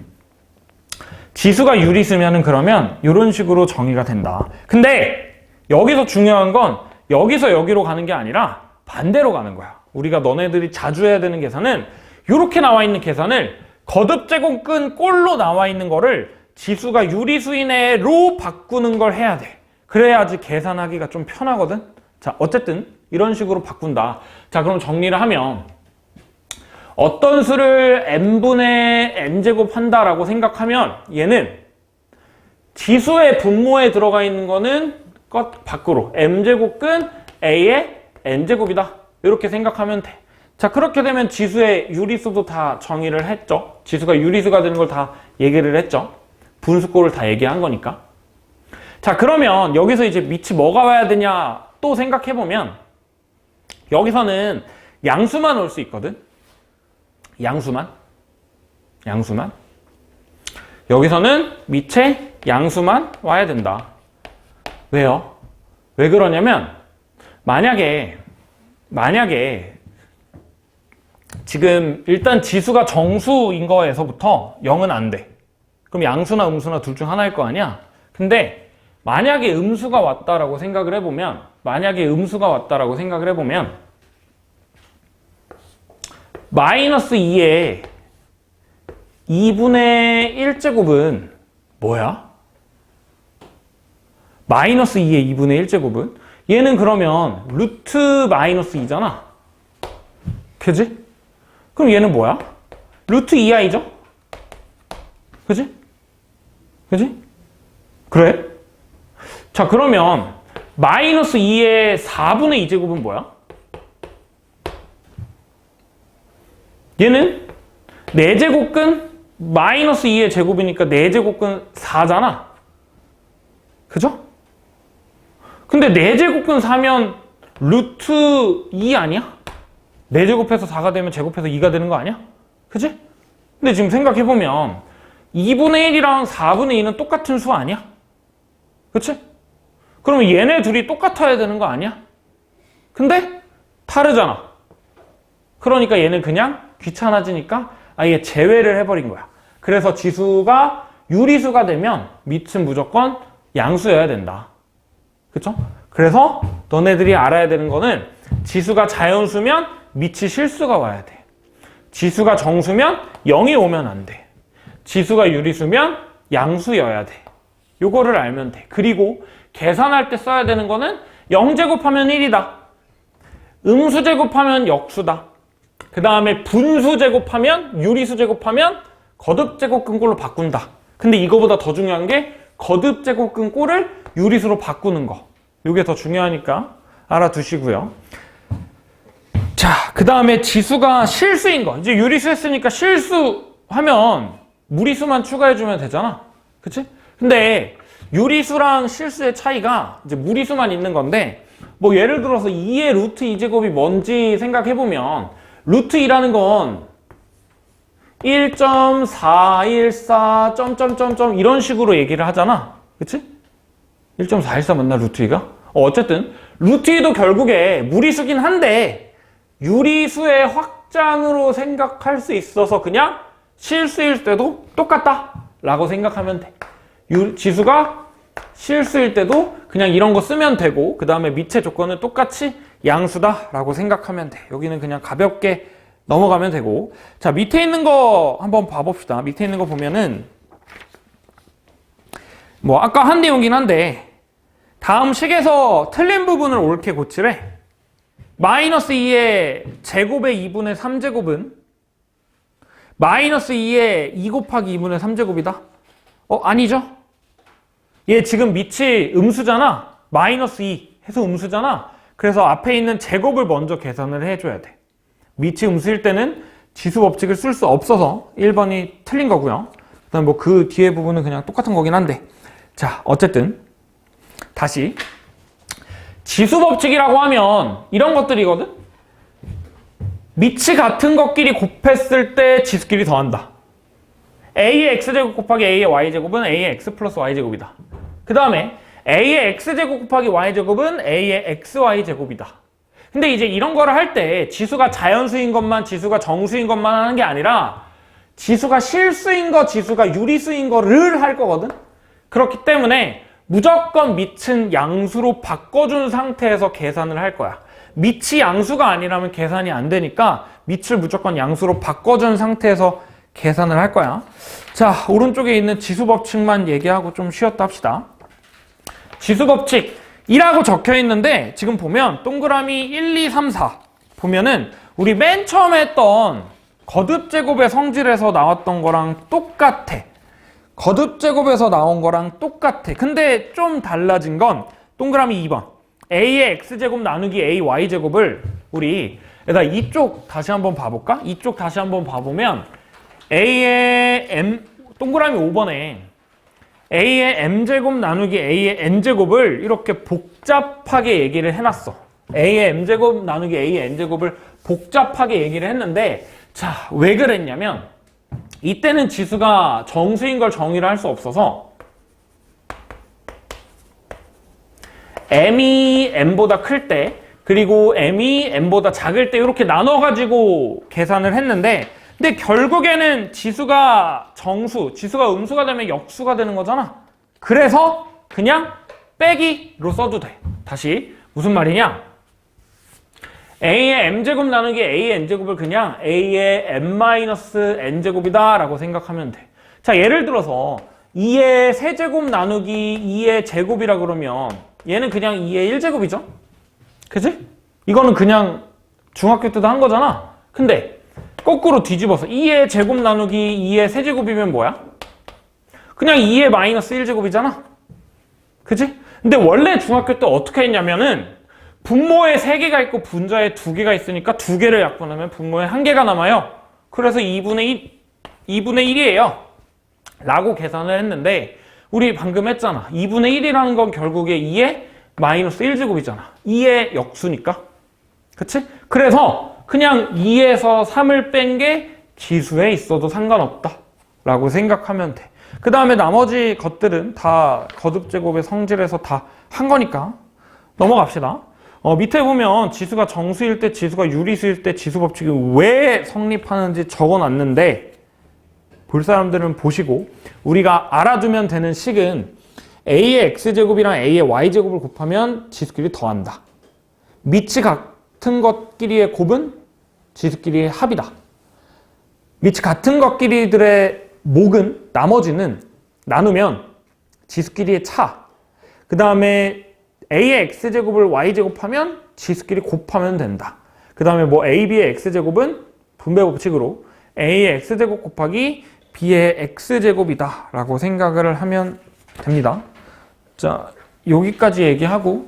A: 지수가 유리수면은 그러면 이런 식으로 정의가 된다. 근데 여기서 중요한 건 여기서 여기로 가는 게 아니라 반대로 가는 거야. 우리가 너네들이 자주 해야 되는 계산은 이렇게 나와 있는 계산을 거듭제곱근 꼴로 나와 있는 거를 지수가 유리수인애로 바꾸는 걸 해야 돼. 그래야지 계산하기가 좀 편하거든. 자, 어쨌든 이런 식으로 바꾼다. 자, 그럼 정리를 하면 어떤 수를 n분의 n제곱 한다라고 생각하면 얘는 지수의 분모에 들어가 있는 거는 것 밖으로 m제곱근 a의 n제곱이다. 이렇게 생각하면 돼. 자, 그렇게 되면 지수의 유리수도 다 정의를 했죠. 지수가 유리수가 되는 걸 다 얘기를 했죠. 분수꼴을 다 얘기한 거니까. 자, 그러면 여기서 이제 밑이 뭐가 와야 되냐 또 생각해보면 여기서는 양수만 올 수 있거든. 양수만. 여기서는 밑에 양수만 와야 된다. 왜요? 왜 그러냐면 만약에 지금 일단 지수가 정수인 거에서부터 0은 안 돼. 그럼 양수나 음수나 둘 중 하나일 거 아니야? 근데 만약에 음수가 왔다라고 생각을 해보면 마이너스 2의 2분의 1제곱은 뭐야? 마이너스 2의 2분의 1제곱은? 얘는 그러면 루트 마이너스 2잖아. 그지? 그럼 얘는 뭐야? 루트 2i죠? 그지? 그지? 그래? 자, 그러면 마이너스 2의 4분의 2제곱은 뭐야? 얘는 4제곱근 마이너스 2의 제곱이니까 4제곱근 4잖아. 그죠? 근데 4제곱근 4면 루트 2 아니야? 4제곱해서 4가 되면 제곱해서 2가 되는 거 아니야? 그지? 근데 지금 생각해보면 2분의 1이랑 4분의 2는 똑같은 수 아니야? 그치? 그러면 얘네 둘이 똑같아야 되는 거 아니야? 근데 다르잖아. 그러니까 얘는 그냥 귀찮아지니까 아예 제외를 해버린 거야. 그래서 지수가 유리수가 되면 밑은 무조건 양수여야 된다. 그쵸? 그래서 너네들이 알아야 되는 거는 지수가 자연수면 밑이 실수가 와야 돼. 지수가 정수면 0이 오면 안 돼. 지수가 유리수면 양수여야 돼. 요거를 알면 돼. 그리고 계산할 때 써야 되는 거는 0제곱하면 1이다. 음수제곱하면 역수다. 그 다음에 분수제곱하면 유리수제곱하면 거듭제곱근꼴로 바꾼다. 근데 이거보다 더 중요한 게 거듭제곱근꼴을 유리수로 바꾸는 거. 이게 더 중요하니까 알아두시고요. 자, 그 다음에 지수가 실수인 거. 이제 유리수 했으니까 실수하면 무리수만 추가해주면 되잖아. 그치? 근데 유리수랑 실수의 차이가 이제 무리수만 있는 건데, 뭐 예를 들어서 2의 루트 2제곱이 뭔지 생각해보면 루트 2라는 건 1.414 점점점점 이런 식으로 얘기를 하잖아. 그치? 1.414 맞나 루트 2가? 어쨌든 루트 2도 결국에 무리수긴 한데 유리수의 확장으로 생각할 수 있어서 그냥 실수일 때도 똑같다 라고 생각하면 돼. 지수가 실수일 때도 그냥 이런 거 쓰면 되고, 그 다음에 밑의 조건은 똑같이 양수다 라고 생각하면 돼. 여기는 그냥 가볍게 넘어가면 되고. 자, 밑에 있는 거 한번 봐봅시다. 밑에 있는 거 보면은 뭐 아까 한 내용이긴 한데 다음 식에서 틀린 부분을 옳게 고치래. 마이너스 2의 제곱의 2분의 3제곱은 마이너스 2의 2 곱하기 2분의 3제곱이다. 아니죠? 얘 지금 밑이 음수잖아. 마이너스 2 해서 음수잖아. 그래서 앞에 있는 제곱을 먼저 계산을 해줘야 돼. 밑이 음수일 때는 지수 법칙을 쓸 수 없어서 1번이 틀린 거고요. 그다음 뭐 그 뒤에 부분은 그냥 똑같은 거긴 한데. 자, 어쨌든 다시 지수 법칙이라고 하면 이런 것들이거든. 밑이 같은 것끼리 곱했을 때 지수끼리 더한다. a의 x제곱 곱하기 a의 y제곱은 a의 x 플러스 y제곱이다. 그 다음에 a의 x제곱 곱하기 y제곱은 a의 xy제곱이다. 근데 이제 이런 거를 할 때 지수가 자연수인 것만, 지수가 정수인 것만 하는 게 아니라 지수가 실수인 거, 지수가 유리수인 거를 할 거거든. 그렇기 때문에 무조건 밑은 양수로 바꿔준 상태에서 계산을 할 거야. 밑이 양수가 아니라면 계산이 안 되니까 밑을 무조건 양수로 바꿔준 상태에서 계산을 할 거야. 자, 오른쪽에 있는 지수 법칙만 얘기하고 좀 쉬었다 합시다. 지수 법칙이라고 적혀 있는데 지금 보면 동그라미 1, 2, 3, 4 보면은 우리 맨 처음에 했던 거듭제곱의 성질에서 나왔던 거랑 똑같아. 거듭제곱에서 나온 거랑 똑같아. 근데 좀 달라진 건 동그라미 2번 a의 x제곱 나누기 a y제곱을 우리 이쪽 다시 한번 봐볼까? 이쪽 다시 한번 봐보면 a의 m 동그라미 5번에 a의 m제곱 나누기 a의 n제곱을 이렇게 복잡하게 얘기를 해놨어. a의 m제곱 나누기 a의 n제곱을 복잡하게 얘기를 했는데, 자, 왜 그랬냐면 이때는 지수가 정수인 걸 정의를 할 수 없어서 m이 m보다 클 때 그리고 m이 m보다 작을 때 이렇게 나눠가지고 계산을 했는데, 근데 결국에는 지수가 정수, 지수가 음수가 되면 역수가 되는 거잖아. 그래서 그냥 빼기로 써도 돼. 다시 무슨 말이냐? a의 m제곱 나누기 a의 n제곱을 그냥 a의 n-n제곱이다 라고 생각하면 돼. 자, 예를 들어서 2의 세제곱 나누기 2의 제곱이라 그러면 얘는 그냥 2의 1제곱이죠? 그치? 이거는 그냥 중학교 때도 한 거잖아. 근데 거꾸로 뒤집어서 2의 제곱 나누기 2의 세제곱이면 뭐야? 그냥 2의 마이너스 1제곱이잖아. 그치? 근데 원래 중학교 때 어떻게 했냐면은 분모에 3개가 있고 분자에 2개가 있으니까 2개를 약분하면 분모에 1개가 남아요. 그래서 2분의 1이에요. 라고 계산을 했는데 우리 방금 했잖아. 2분의 1이라는 건 결국에 2의 마이너스 1제곱이잖아. 2의 역수니까. 그치? 그래서 그냥 2에서 3을 뺀 게 지수에 있어도 상관없다 라고 생각하면 돼. 그 다음에 나머지 것들은 다 거듭제곱의 성질에서 다 한 거니까 넘어갑시다. 밑에 보면 지수가 정수일 때, 지수가 유리수일 때 지수 법칙이 왜 성립하는지 적어놨는데 볼 사람들은 보시고 우리가 알아두면 되는 식은 a의 x제곱이랑 a의 y제곱을 곱하면 지수끼리 더한다. 밑이 같은 것끼리의 곱은 지수끼리의 합이다. 밑이 같은 것끼리들의 목은 나머지는 나누면 지수끼리의 차. 그 다음에 a의 x제곱을 y제곱하면 지수끼리 곱하면 된다. 그 다음에 뭐 ab의 x제곱은 분배 법칙으로 a의 x제곱 곱하기 b의 x제곱이다 라고 생각을 하면 됩니다. 자, 여기까지 얘기하고